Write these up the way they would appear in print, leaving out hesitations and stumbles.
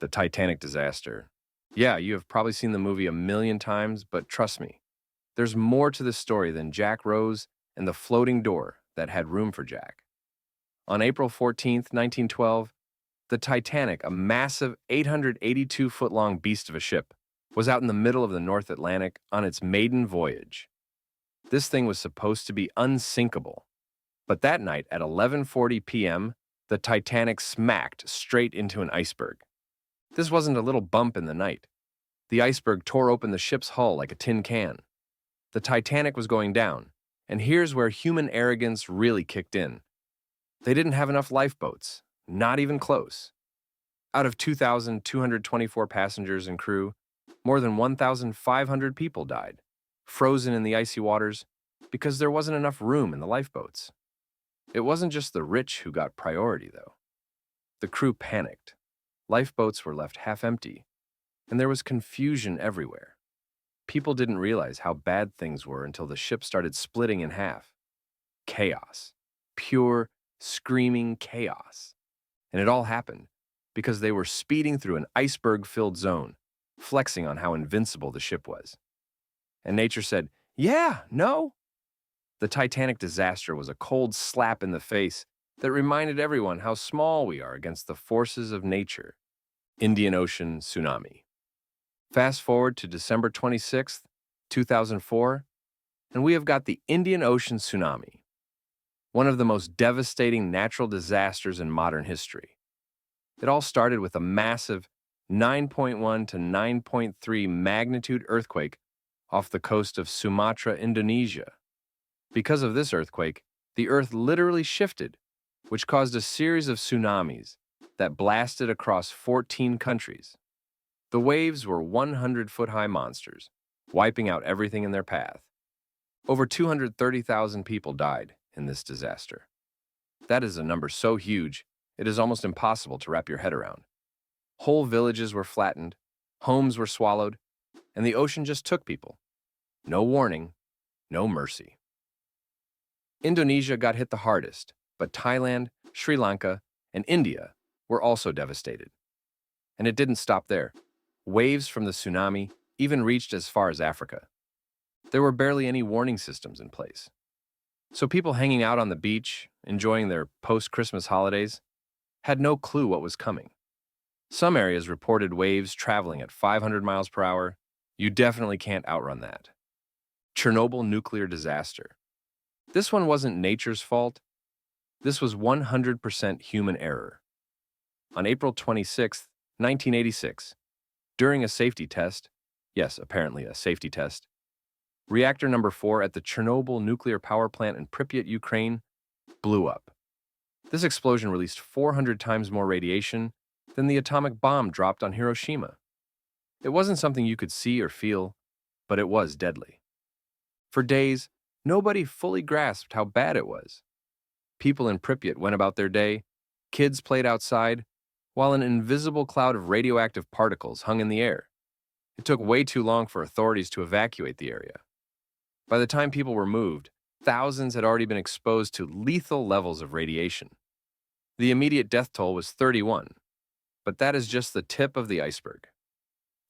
The Titanic disaster. Yeah, you have probably seen the movie a million times, but trust me, there's more to this story than Jack Rose and the floating door that had room for Jack. On April 14th, 1912, the Titanic, a massive 882-foot-long beast of a ship, was out in the middle of the North Atlantic on its maiden voyage. This thing was supposed to be unsinkable, but that night at 11:40 p.m., the Titanic smacked straight into an iceberg. This wasn't a little bump in the night. The iceberg tore open the ship's hull like a tin can. The Titanic was going down, and here's where human arrogance really kicked in. They didn't have enough lifeboats, not even close. Out of 2,224 passengers and crew, more than 1,500 people died, frozen in the icy waters, because there wasn't enough room in the lifeboats. It wasn't just the rich who got priority, though. The crew panicked. Lifeboats were left half empty, and there was confusion everywhere. People didn't realize how bad things were until the ship started splitting in half. Chaos. Pure, screaming chaos. And it all happened because they were speeding through an iceberg-filled zone, flexing on how invincible the ship was. And nature said, "Yeah, no." The Titanic disaster was a cold slap in the face that reminded everyone how small we are against the forces of nature. Indian Ocean tsunami. Fast forward to December 26th, 2004, and we have got the Indian Ocean tsunami, one of the most devastating natural disasters in modern history. It all started with a massive 9.1 to 9.3 magnitude earthquake off the coast of Sumatra, Indonesia. Because of this earthquake, the earth literally shifted, which caused a series of tsunamis that blasted across 14 countries. The waves were 100-foot-high monsters, wiping out everything in their path. Over 230,000 people died in this disaster. That is a number so huge, it is almost impossible to wrap your head around. Whole villages were flattened, homes were swallowed, and the ocean just took people. No warning, no mercy. Indonesia got hit the hardest, but Thailand, Sri Lanka, and India were also devastated. And it didn't stop there. Waves from the tsunami even reached as far as Africa. There were barely any warning systems in place. So people hanging out on the beach, enjoying their post-Christmas holidays, had no clue what was coming. Some areas reported waves traveling at 500 miles per hour. You definitely can't outrun that. Chernobyl nuclear disaster. This one wasn't nature's fault. This was 100% human error. On April 26th, 1986, during a safety test, yes, apparently a safety test, reactor number 4 at the Chernobyl nuclear power plant in Pripyat, Ukraine, blew up. This explosion released 400 times more radiation than the atomic bomb dropped on Hiroshima. It wasn't something you could see or feel, but it was deadly. For days, nobody fully grasped how bad it was. People in Pripyat went about their day, kids played outside, while an invisible cloud of radioactive particles hung in the air. It took way too long for authorities to evacuate the area. By the time people were moved, thousands had already been exposed to lethal levels of radiation. The immediate death toll was 31, but that is just the tip of the iceberg.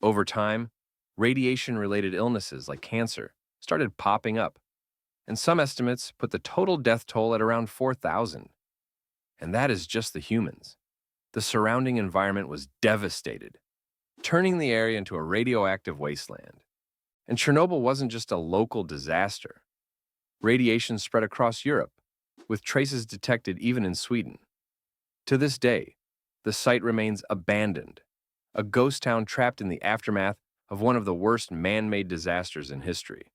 Over time, radiation-related illnesses like cancer started popping up, and some estimates put the total death toll at around 4,000. And that is just the humans. The surrounding environment was devastated, turning the area into a radioactive wasteland. And Chernobyl wasn't just a local disaster. Radiation spread across Europe, with traces detected even in Sweden. To this day, the site remains abandoned, a ghost town trapped in the aftermath of one of the worst man-made disasters in history.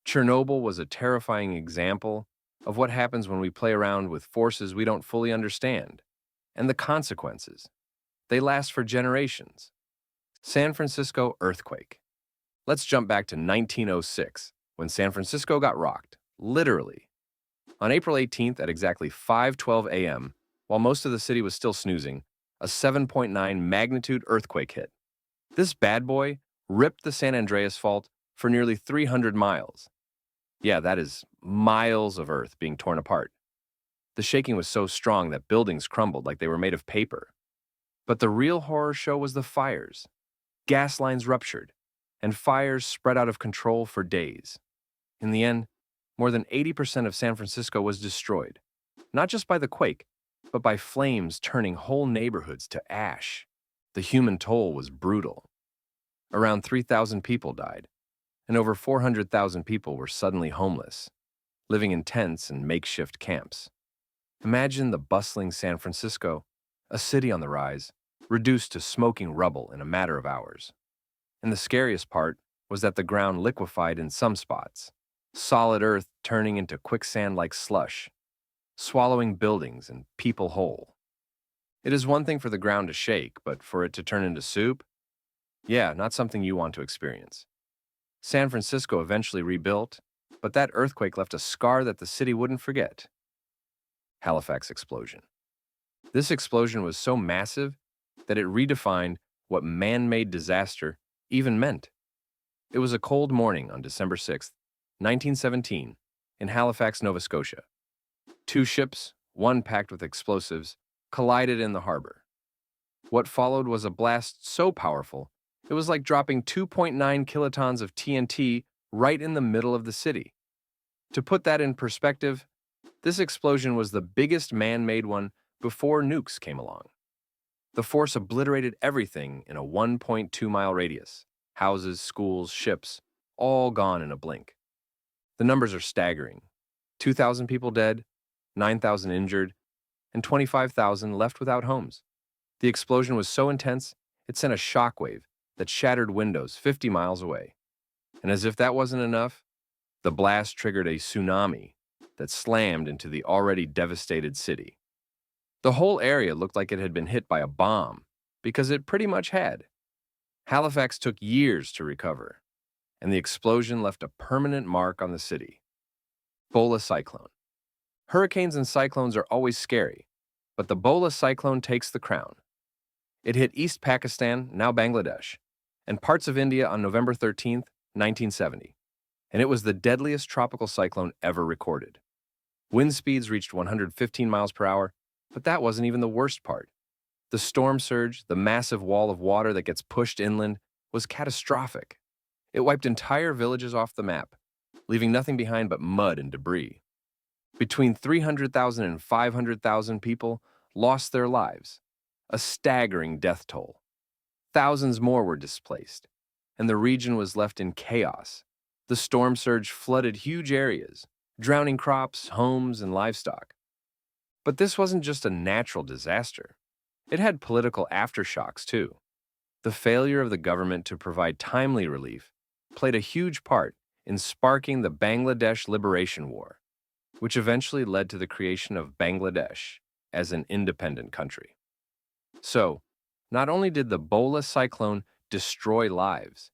Chernobyl was a terrifying example of what happens when we play around with forces we don't fully understand, and the consequences. They last for generations. San Francisco earthquake. Let's jump back to 1906, when San Francisco got rocked, literally. On April 18th at exactly 5:12 a.m., while most of the city was still snoozing, a 7.9 magnitude earthquake hit. This bad boy ripped the San Andreas Fault for nearly 300 miles. Yeah, that is miles of earth being torn apart. The shaking was so strong that buildings crumbled like they were made of paper. But the real horror show was the fires. Gas lines ruptured, and fires spread out of control for days. In the end, more than 80% of San Francisco was destroyed, not just by the quake, but by flames turning whole neighborhoods to ash. The human toll was brutal. Around 3,000 people died, and over 400,000 people were suddenly homeless, living in tents and makeshift camps. Imagine the bustling San Francisco, a city on the rise, reduced to smoking rubble in a matter of hours. And the scariest part was that the ground liquefied in some spots, solid earth turning into quicksand like slush, swallowing buildings and people whole. It is one thing for the ground to shake, but for it to turn into soup? Yeah, not something you want to experience. San Francisco eventually rebuilt, but that earthquake left a scar that the city wouldn't forget. Halifax explosion. This explosion was so massive that it redefined what man-made disaster even meant. It was a cold morning on December 6, 1917, in Halifax, Nova Scotia. Two ships, one packed with explosives, collided in the harbor. What followed was a blast so powerful, it was like dropping 2.9 kilotons of TNT right in the middle of the city. To put that in perspective, this explosion was the biggest man-made one before nukes came along. The force obliterated everything in a 1.2-mile radius. Houses, schools, ships, all gone in a blink. The numbers are staggering. 2,000 people dead, 9,000 injured, and 25,000 left without homes. The explosion was so intense, it sent a shockwave that shattered windows 50 miles away. And as if that wasn't enough, the blast triggered a tsunami that slammed into the already devastated city. The whole area looked like it had been hit by a bomb, because it pretty much had. Halifax took years to recover, and the explosion left a permanent mark on the city. Bola cyclone. Hurricanes and cyclones are always scary, but the Bola cyclone takes the crown. It hit East Pakistan, now Bangladesh, and parts of India on November 13, 1970, and it was the deadliest tropical cyclone ever recorded. Wind speeds reached 115 miles per hour, but that wasn't even the worst part. The storm surge, the massive wall of water that gets pushed inland, was catastrophic. It wiped entire villages off the map, leaving nothing behind but mud and debris. Between 300,000 and 500,000 people lost their lives, a staggering death toll. Thousands more were displaced, and the region was left in chaos. The storm surge flooded huge areas, drowning crops, homes, and livestock. But this wasn't just a natural disaster. It had political aftershocks, too. The failure of the government to provide timely relief played a huge part in sparking the Bangladesh Liberation War, which eventually led to the creation of Bangladesh as an independent country. So, not only did the Bola cyclone destroy lives,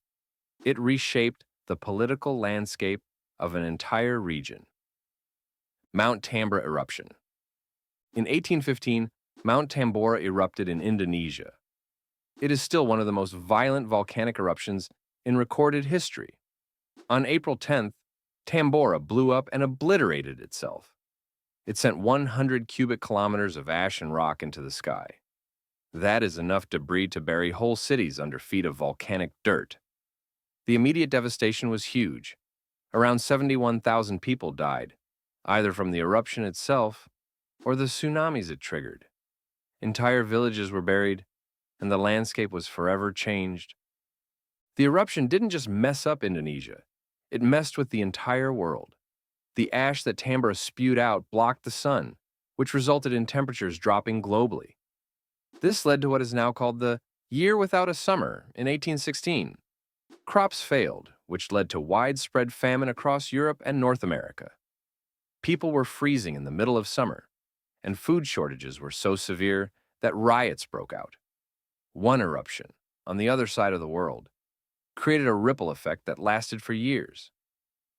it reshaped the political landscape of an entire region. Mount Tambora eruption. In 1815, Mount Tambora erupted in Indonesia. It is still one of the most violent volcanic eruptions in recorded history. On April 10th, Tambora blew up and obliterated itself. It sent 100 cubic kilometers of ash and rock into the sky. That is enough debris to bury whole cities under feet of volcanic dirt. The immediate devastation was huge. Around 71,000 people died, either from the eruption itself or the tsunamis it triggered. Entire villages were buried, and the landscape was forever changed. The eruption didn't just mess up Indonesia, it messed with the entire world. The ash that Tambora spewed out blocked the sun, which resulted in temperatures dropping globally. This led to what is now called the Year Without a Summer in 1816. Crops failed, which led to widespread famine across Europe and North America. People were freezing in the middle of summer, and food shortages were so severe that riots broke out. One eruption, on the other side of the world, created a ripple effect that lasted for years.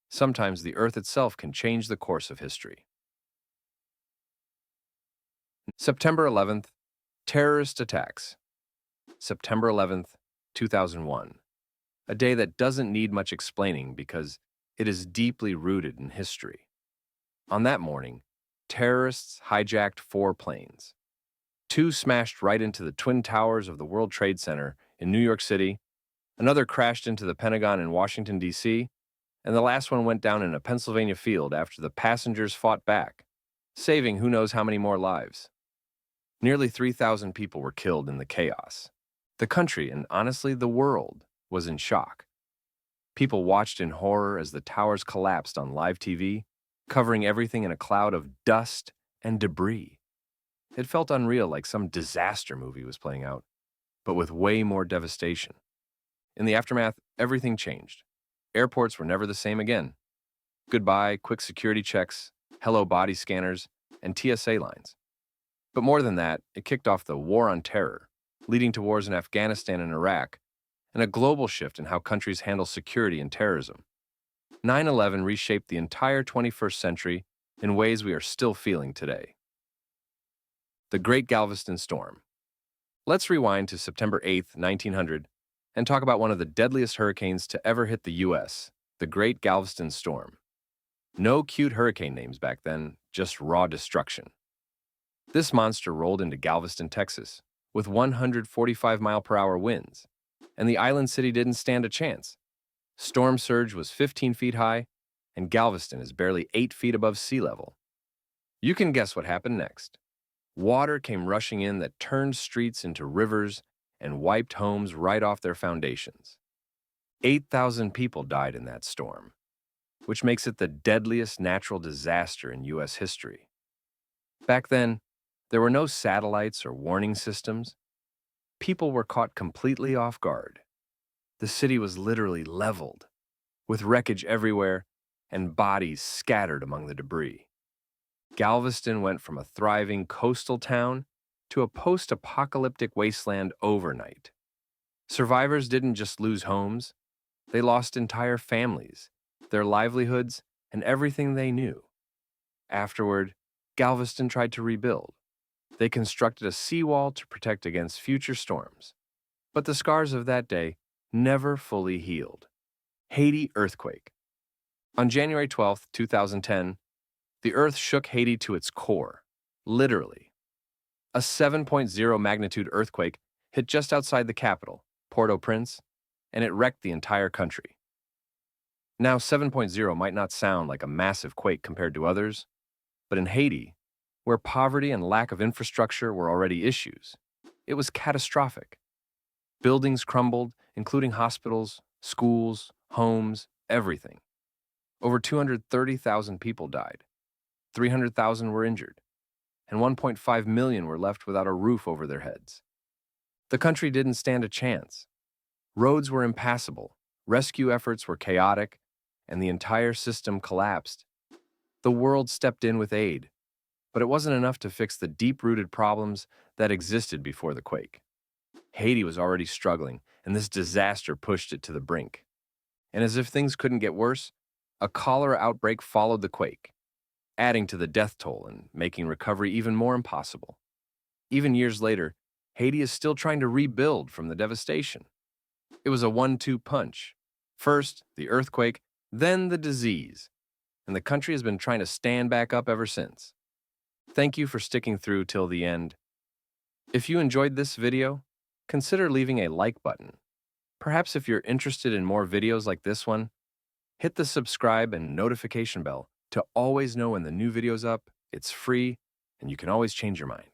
Sometimes the earth itself can change the course of history. September 11th, terrorist attacks. September 11th, 2001. A day that doesn't need much explaining because it is deeply rooted in history. On that morning, terrorists hijacked 4 planes. Two smashed right into the Twin Towers of the World Trade Center in New York City, another crashed into the Pentagon in Washington, D.C., and the last one went down in a Pennsylvania field after the passengers fought back, saving who knows how many more lives. Nearly 3,000 people were killed in the chaos. The country, and honestly the world, was in shock. People watched in horror as the towers collapsed on live TV, covering everything in a cloud of dust and debris. It felt unreal, like some disaster movie was playing out, but with way more devastation. In the aftermath, everything changed. Airports were never the same again. Goodbye, quick security checks, hello body scanners, and TSA lines. But more than that, it kicked off the war on terror, leading to wars in Afghanistan and Iraq, and a global shift in how countries handle security and terrorism. 9/11 reshaped the entire 21st century in ways we are still feeling today. The Great Galveston Storm. Let's rewind to September 8, 1900, and talk about one of the deadliest hurricanes to ever hit the U.S., the Great Galveston Storm. No cute hurricane names back then, just raw destruction. This monster rolled into Galveston, Texas, with 145-mile-per-hour winds, and the island city didn't stand a chance. Storm surge was 15 feet high, and Galveston is barely 8 feet above sea level. You can guess what happened next. Water came rushing in that turned streets into rivers and wiped homes right off their foundations. 8,000 people died in that storm, which makes it the deadliest natural disaster in U.S. history. Back then, there were no satellites or warning systems. People were caught completely off guard. The city was literally leveled, with wreckage everywhere and bodies scattered among the debris. Galveston went from a thriving coastal town to a post-apocalyptic wasteland overnight. Survivors didn't just lose homes, they lost entire families, their livelihoods, and everything they knew. Afterward, Galveston tried to rebuild. They constructed a seawall to protect against future storms. But the scars of that day never fully healed. Haiti earthquake. On January 12, 2010, the earth shook Haiti to its core, literally. A 7.0 magnitude earthquake hit just outside the capital, Port-au-Prince, and it wrecked the entire country. Now, 7.0 might not sound like a massive quake compared to others, but in Haiti, where poverty and lack of infrastructure were already issues, it was catastrophic. Buildings crumbled, including hospitals, schools, homes, everything. Over 230,000 people died. 300,000 were injured, and 1.5 million were left without a roof over their heads. The country didn't stand a chance. Roads were impassable, rescue efforts were chaotic, and the entire system collapsed. The world stepped in with aid, but it wasn't enough to fix the deep-rooted problems that existed before the quake. Haiti was already struggling, and this disaster pushed it to the brink. And as if things couldn't get worse, a cholera outbreak followed the quake, adding to the death toll and making recovery even more impossible. Even years later, Haiti is still trying to rebuild from the devastation. It was a 1-2 punch. First, the earthquake, then the disease, and the country has been trying to stand back up ever since. Thank you for sticking through till the end. If you enjoyed this video, consider leaving a like button. Perhaps if you're interested in more videos like this one, hit the subscribe and notification bell to always know when the new video's up. It's free, and you can always change your mind.